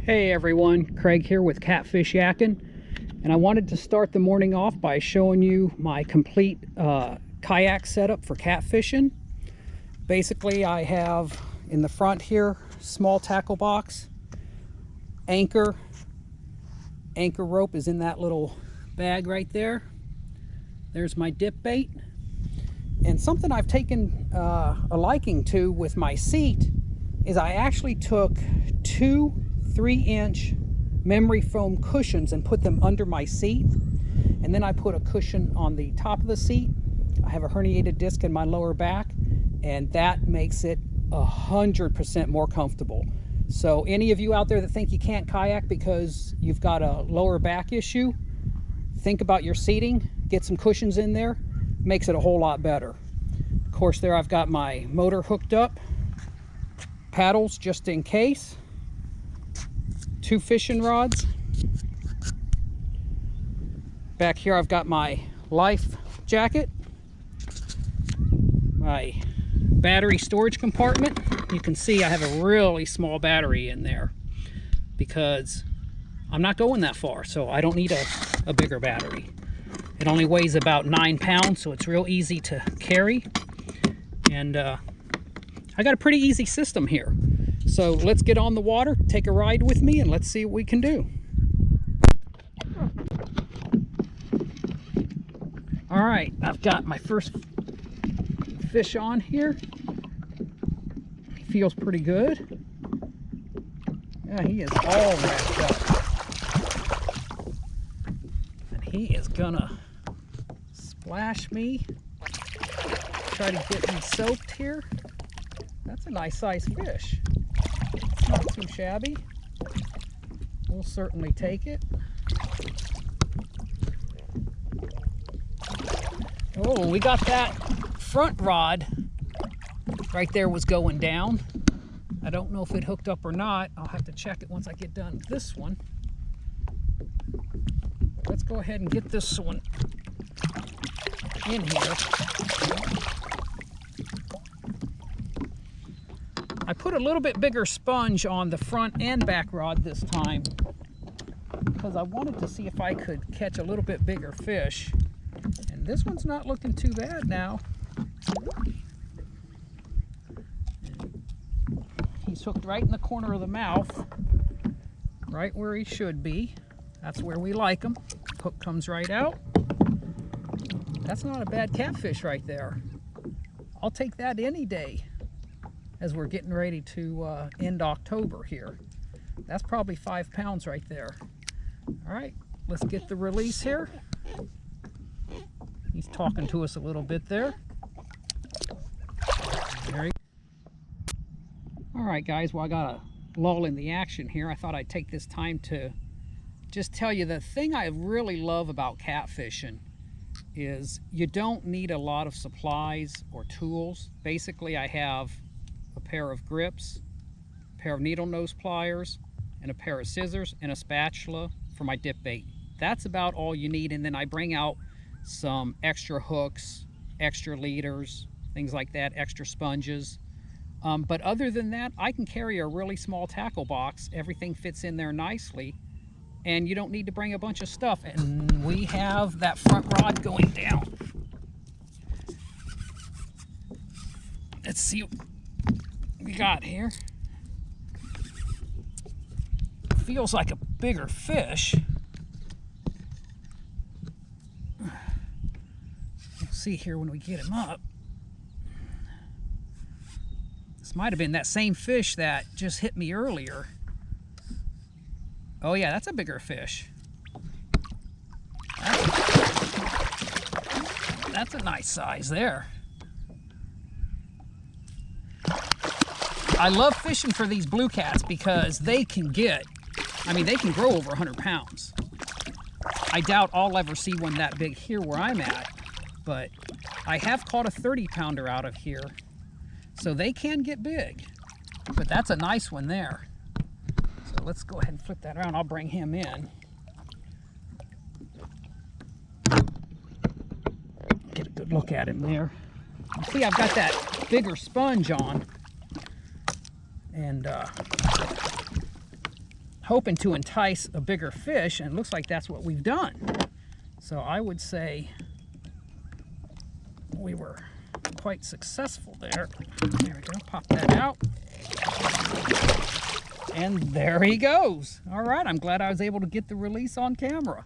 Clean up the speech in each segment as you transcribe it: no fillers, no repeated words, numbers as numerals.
Hey everyone, Craig here with Catfish Yakking, and I wanted to start the morning off by showing you my complete kayak setup for catfishing. Basically, I have in the front here small tackle box, anchor rope is in that little bag right there. There's my dip bait, and something I've taken a liking to with my seat is I actually took two 3-inch memory foam cushions and put them under my seat, and then I put a cushion on the top of the seat. I have a herniated disc in my lower back, and that makes it 100% more comfortable. So any of you out there that think you can't kayak because you've got a lower back issue, think about your seating, get some cushions in there, makes it a whole lot better. Of course, there I've got my motor hooked up, paddles just in case, 2 fishing rods. Back here I've got my life jacket, my battery storage compartment. You can see I have a really small battery in there because I'm not going that far, so I don't need a bigger battery. It only weighs about 9 pounds, so it's real easy to carry, and I got a pretty easy system here. So let's get on the water, take a ride with me, and let's see what we can do. All right, I've got my first fish on here. He feels pretty good. Yeah, he is all wrapped up. And he is gonna splash me, try to get me soaked here. That's a nice sized fish. Not too shabby. We'll certainly take it. Oh, we got that front rod right there was going down. I don't know if it hooked up or not. I'll have to check it once I get done with this one. But let's go ahead and get this one in here. I put a little bit bigger sponge on the front and back rod this time because I wanted to see if I could catch a little bit bigger fish. And this one's not looking too bad now. He's hooked right in the corner of the mouth, right where he should be. That's where we like him. Hook comes right out. That's not a bad catfish right there. I'll take that any day as we're getting ready to end October here. That's probably 5 pounds right there. All right, let's get the release here. He's talking to us a little bit there. There he goes. All right, guys, well, I got a lull in the action here. I thought I'd take this time to just tell you the thing I really love about catfishing is you don't need a lot of supplies or tools. Basically, I have a pair of grips, a pair of needle nose pliers, and a pair of scissors and a spatula for my dip bait. That's about all you need, and then I bring out some extra hooks, extra leaders, things like that, extra sponges. But other than that, I can carry a really small tackle box. Everything fits in there nicely, and you don't need to bring a bunch of stuff. And we have that front rod going down. Let's see what we got here. Feels like a bigger fish. We'll see here when we get him up. This might have been that same fish that just hit me earlier. Oh yeah, that's a bigger fish. That's a nice size there. I love fishing for these blue cats because they can get, they can grow over 100 pounds. I doubt I'll ever see one that big here where I'm at, but I have caught a 30-pounder out of here, so they can get big. But that's a nice one there. So let's go ahead and flip that around. I'll bring him in. Get a good look at him there. See, I've got that bigger sponge on. And hoping to entice a bigger fish, and it looks like that's what we've done. So I would say we were quite successful there. There we go, pop that out. And there he goes. All right, I'm glad I was able to get the release on camera.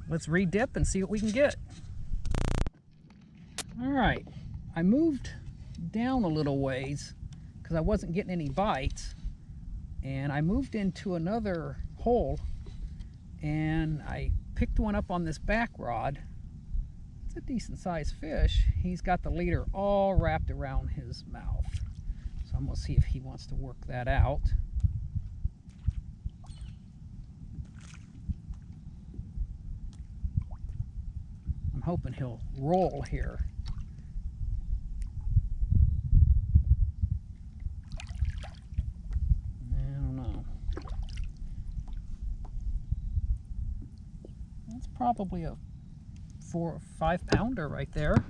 Let's re-dip and see what we can get. All right, I moved down a little ways because I wasn't getting any bites, and I moved into another hole and I picked one up on this back rod. It's a decent sized fish. He's got the leader all wrapped around his mouth. So I'm gonna see if he wants to work that out. I'm hoping he'll roll here. I don't know. That's probably a 4 or 5 pounder right there.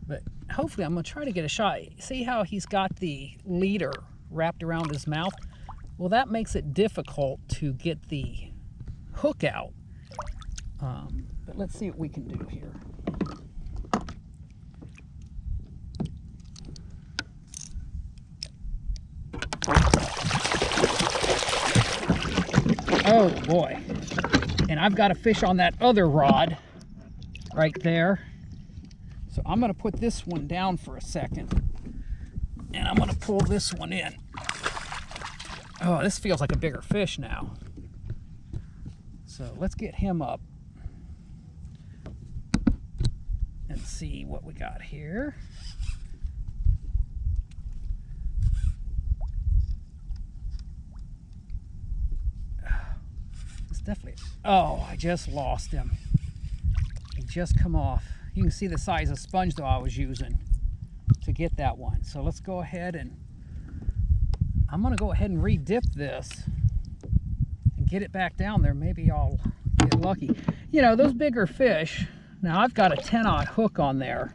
But hopefully I'm going to try to get a shot. See how he's got the leader wrapped around his mouth? Well, that makes it difficult to get the hook out. But let's see what we can do here. Oh boy. And I've got a fish on that other rod right there. So I'm going to put this one down for a second, and I'm going to pull this one in. Oh, this feels like a bigger fish now. So let's get him up and see what we got here. It's definitely, oh, I just lost him. He just come off. You can see the size of sponge though I was using to get that one. So let's go ahead and I'm gonna go ahead and re-dip this and get it back down there. Maybe I'll get lucky. You know, those bigger fish, now I've got a 10-aught hook on there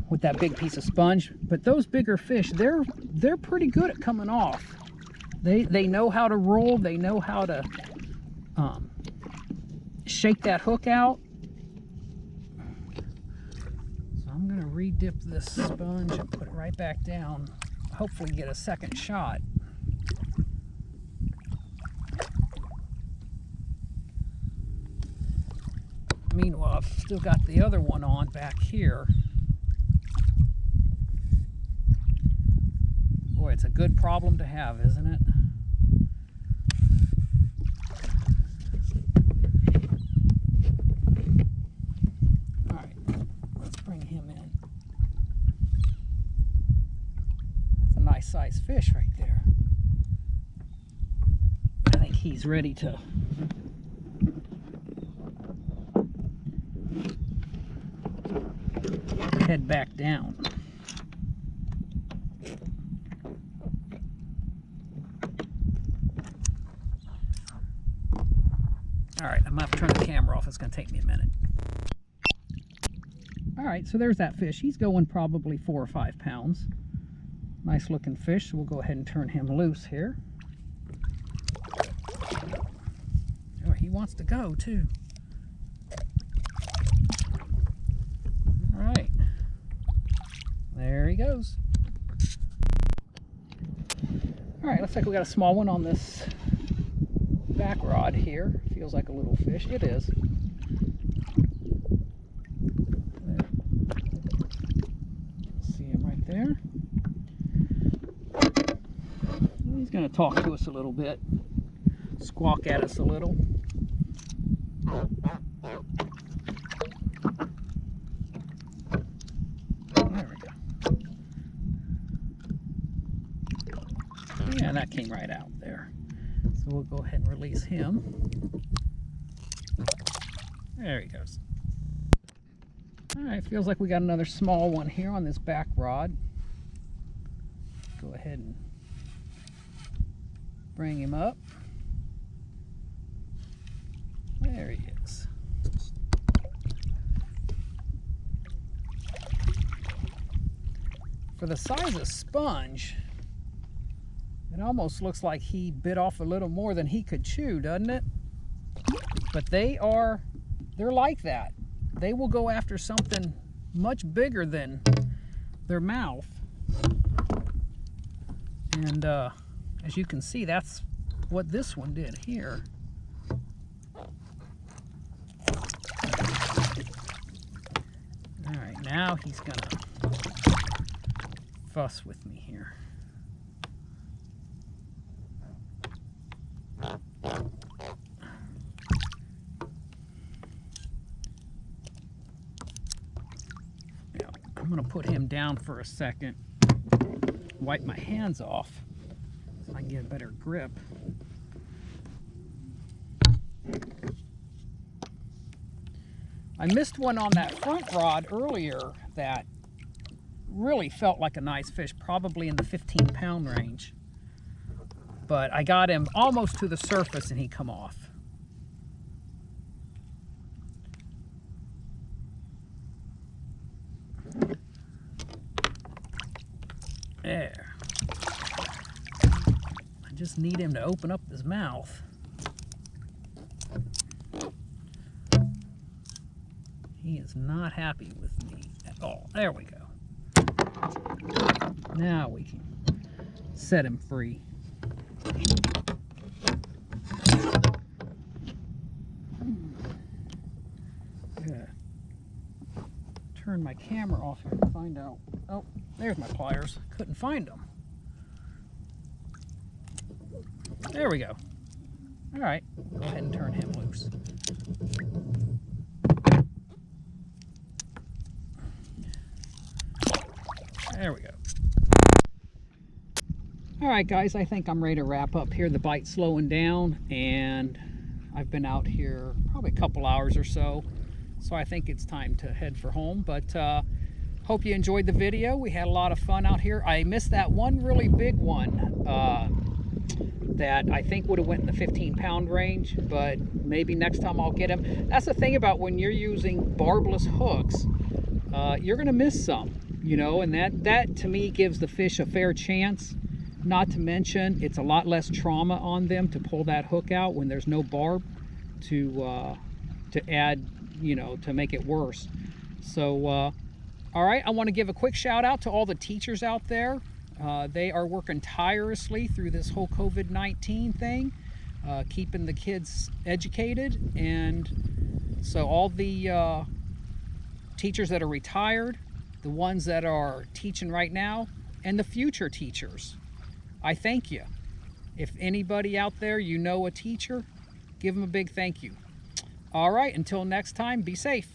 with that big piece of sponge, but those bigger fish, they're pretty good at coming off. They know how to roll, they know how to shake that hook out. I'm going to re-dip this sponge and put it right back down. Hopefully get a second shot. Meanwhile, I've still got the other one on back here. Boy, it's a good problem to have, isn't it? Size fish right there. I think he's ready to head back down. All right, I'm gonna have to turn the camera off. It's gonna take me a minute. All right, so there's that fish. He's going probably 4 or 5 pounds. Nice looking fish, so we'll go ahead and turn him loose here. Oh, he wants to go too. All right, there he goes. All right, looks like we got a small one on this back rod here. Feels like a little fish. It is. There. See him right there. He's going to talk to us a little bit, squawk at us a little. There we go. Yeah, that came right out there. So we'll go ahead and release him. There he goes. All right, feels like we got another small one here on this back rod. Go ahead and bring him up. There he is. For the size of sponge, It almost looks like he bit off a little more than he could chew, doesn't it? But they're like that. They will go after something much bigger than their mouth. And as you can see, that's what this one did here. All right, now he's gonna fuss with me here. Yeah, I'm gonna put him down for a second, wipe my hands off so I can get a better grip. I missed one on that front rod earlier that really felt like a nice fish, probably in the 15-pound range. But I got him almost to the surface and he come off. There. I just need him to open up his mouth. He is not happy with me at all. There we go. Now we can set him free. Good. Turn my camera off here to find out. Oh, there's my pliers. Couldn't find them. There we go. All right, go ahead and turn him loose. There we go. All right, guys, I think I'm ready to wrap up here. The bite's slowing down, and I've been out here probably a couple hours or so, so I think it's time to head for home. But hope you enjoyed the video. We had a lot of fun out here. I missed that one really big one that I think would have went in the 15-pound range, but maybe next time I'll get him. That's the thing about when you're using barbless hooks, you're gonna miss some, you know, and that to me gives the fish a fair chance. Not to mention, it's a lot less trauma on them to pull that hook out when there's no barb to add, you know, to make it worse. So, all right, I want to give a quick shout out to all the teachers out there. They are working tirelessly through this whole COVID-19 thing, keeping the kids educated. And so all the teachers that are retired, the ones that are teaching right now, and the future teachers, I thank you. If anybody out there, you know a teacher, give them a big thank you. All right, until next time, be safe.